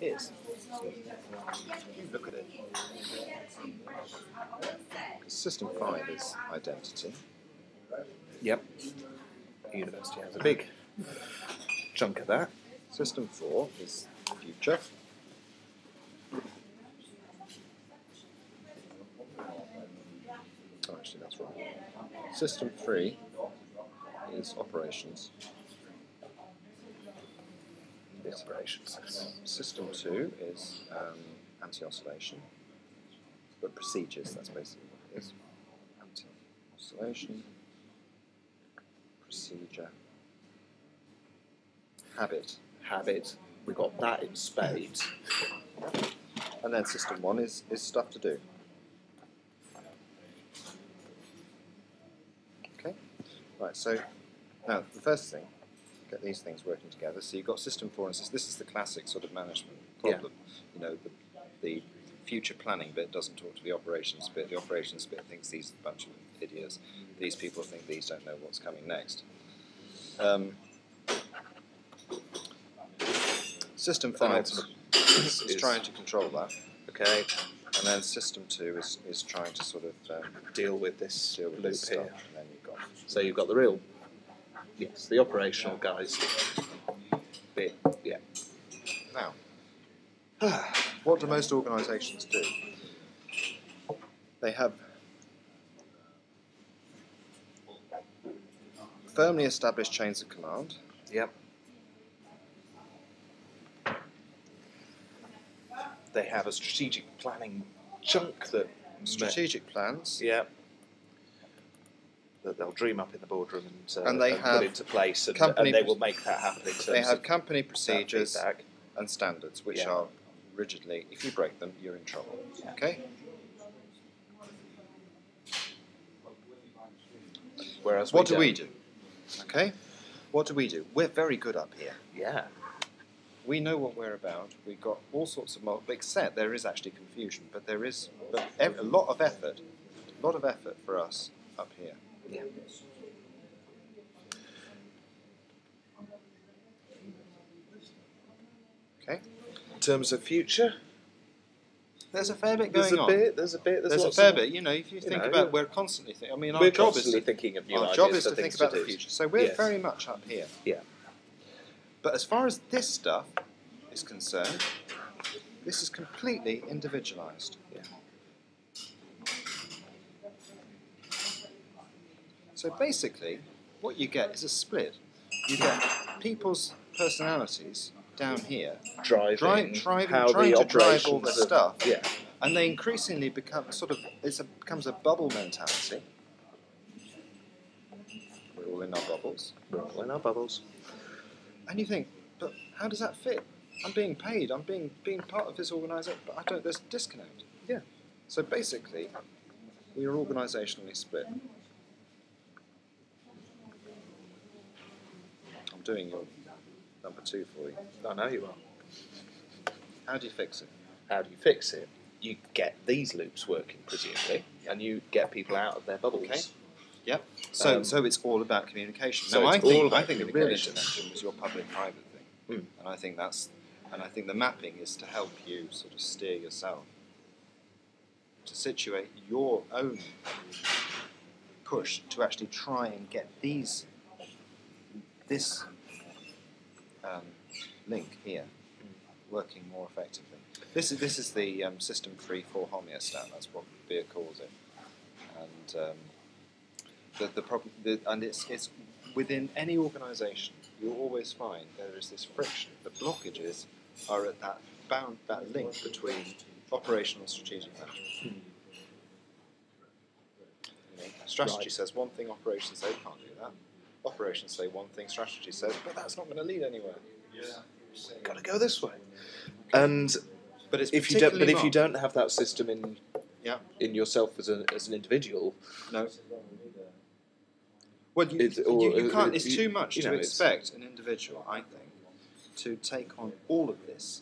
is. You look at it. System 5 is identity. Yep. The university has a big chunk of that. System 4 is future. Oh, actually, that's wrong. System 3 is operations. The operations. System 2 is anti-oscillation. But procedures, that's basically what it is. Anti-oscillation, procedure, habit. Habit. We got that in spades. And then system 1 is stuff to do. Okay? Right, so now the first thing, get these things working together. So you've got system 4 and this is the classic sort of management problem. Yeah. You know, the future planning bit doesn't talk to the operations bit. The operations bit thinks these are a bunch of idiots. These people think these don't know what's coming next. System 5 is trying to control that. Okay. And then system 2 is trying to sort of deal with this loop here. Stuff. And then you've got so you've got the real, yes, the operational guys bit, yeah. Now, what do most organisations do? They have firmly established chains of command. Yep. They have a strategic planning chunk that... Strategic plans. Yeah. That they'll dream up in the boardroom and they have put into place, and they will make that happen in terms They have of company procedures and standards, which are rigidly, if you break them, you're in trouble. Yeah. Okay? Whereas what do we do? Okay? What do we do? We're very good up here. Yeah. We know what we're about. We've got all sorts of except there is actually confusion, but there is a lot of effort for us up here. Yeah. Okay. In terms of future, there's a fair bit going on. There's a fair bit. You know, if you think about, we're constantly thinking. I mean, we're constantly thinking of new ideas. Our job is to think about the future. So we're very much up here. Yeah. But as far as this stuff is concerned, this is completely individualised. Yeah. So basically, what you get is a split. You get people's personalities down here driving trying to drive all this stuff, and they increasingly become becomes a bubble mentality. We're all in our bubbles. We're all in our bubbles. And you think, but how does that fit? I'm being paid. I'm being part of this organisation, but I don't. There's a disconnect. Yeah. So basically, we are organisationally split. I'm doing your number 2 for you. I know you are. How do you fix it? How do you fix it? You get these loops working, presumably, and you get people out of their bubbles. Okay. Yep. So it's all about communication. So now, I think the real intervention was your public-private thing, and I think the mapping is to help you sort of steer yourself, to situate your own push to actually try and get this link here working more effectively. This is the system 3-4 homeostat. That's what Beer calls it, and. The problem, and it's within any organisation, you'll always find there is this friction. The blockages are at that link between operational and strategic management. You know, strategy says one thing, operations say can't do that. Operations say one thing, strategy says, but that's not going to lead anywhere. Got to go this way. And but it's if you don't have that system in yourself as an individual, no. Well, you can't. It's too much to expect an individual, I think, to take on all of this.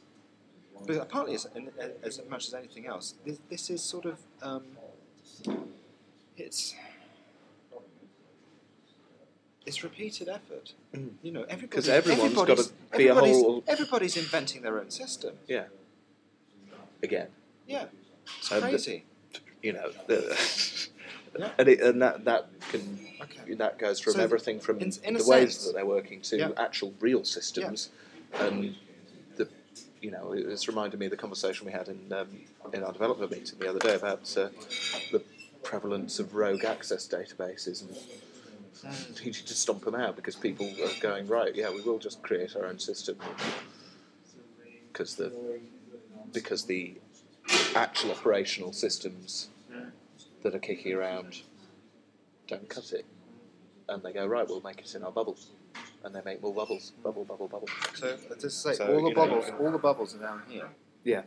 But partly, as much as anything else, this is sort of it's it's repeated effort. You know, because everyone's got to be a whole. Everybody's inventing their own system. Yeah. Again. Yeah. It's crazy. Yeah. And that goes from everything from the ways that they're working to actual real systems, and it's reminded me of the conversation we had in our developer meeting the other day about the prevalence of rogue access databases, and you need to stomp them out because people are going, right, we will just create our own system because the actual operational systems that are kicking around don't cut it, and they go, right, we'll make it in our bubble, and they make more bubble. So let's say all the bubbles are down here. Yeah,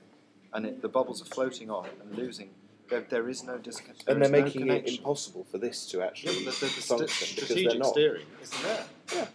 and the bubbles are floating on and losing. There is no disconnect. And they're making it impossible for this to actually function because they're not. Steering isn't there? Yeah.